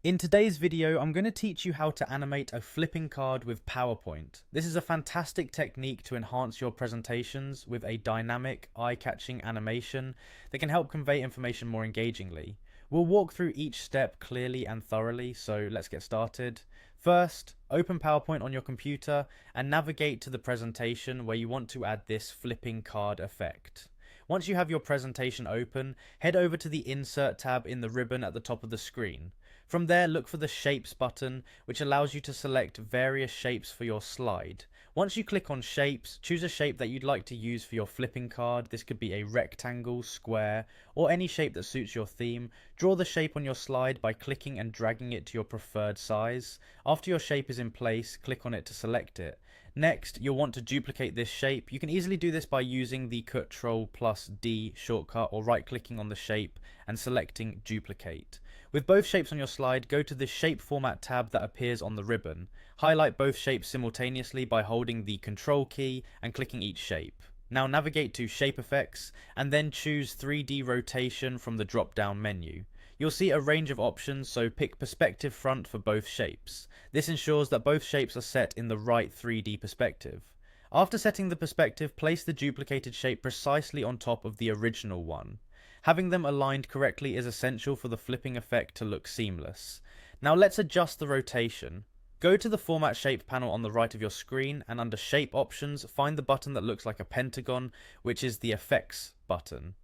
In today's video, I'm going to teach you how to animate a flipping card with PowerPoint. This is a fantastic technique to enhance your presentations with a dynamic, eye-catching animation that can help convey information more engagingly. We'll walk through each step clearly and thoroughly, so let's get started. First, open PowerPoint on your computer and navigate to the presentation where you want to add this flipping card effect. Once you have your presentation open, head over to the Insert tab in the ribbon at the top of the screen. From there, look for the Shapes button, which allows you to select various shapes for your slide. Once you click on Shapes, choose a shape that you'd like to use for your flipping card. This could be a rectangle, square, or any shape that suits your theme. Draw the shape on your slide by clicking and dragging it to your preferred size. After your shape is in place, click on it to select it. Next, you'll want to duplicate this shape. You can easily do this by using the Ctrl+D shortcut or right-clicking on the shape and selecting Duplicate. With both shapes on your slide, go to the Shape Format tab that appears on the ribbon. Highlight both shapes simultaneously by holding the Control key and clicking each shape. Now navigate to Shape Effects and then choose 3D Rotation from the drop-down menu. You'll see a range of options, so pick Perspective Front for both shapes. This ensures that both shapes are set in the right 3D perspective. After setting the perspective, place the duplicated shape precisely on top of the original one. Having them aligned correctly is essential for the flipping effect to look seamless. Now let's adjust the rotation. Go to the Format Shape panel on the right of your screen and under Shape Options, find the button that looks like a pentagon, which is the Effects button.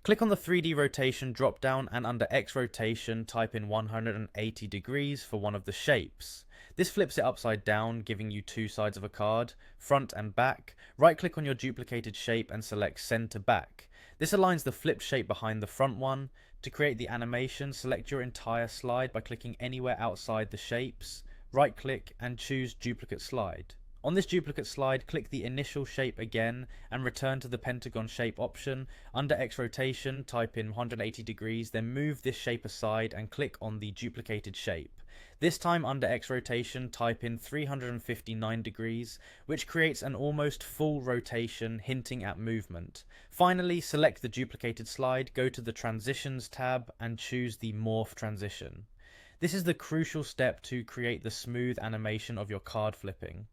Click on the 3D rotation drop down and under X rotation type in 180 degrees for one of the shapes. This flips it upside down, giving you two sides of a card, front and back. Right click on your duplicated shape and select center back. This aligns the flipped shape behind the front one. To create the animation, select your entire slide by clicking anywhere outside the shapes. Right click and choose duplicate slide. On this duplicate slide, click the initial shape again and return to the pentagon shape option. Under X rotation, type in 180 degrees, then move this shape aside and click on the duplicated shape. This time under X rotation, type in 359 degrees, which creates an almost full rotation hinting at movement. Finally, select the duplicated slide, go to the Transitions tab and choose the Morph transition. This is the crucial step to create the smooth animation of your card flipping.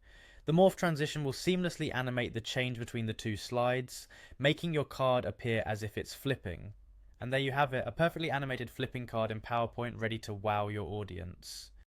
The morph transition will seamlessly animate the change between the two slides, making your card appear as if it's flipping. And there you have it, a perfectly animated flipping card in PowerPoint ready to wow your audience.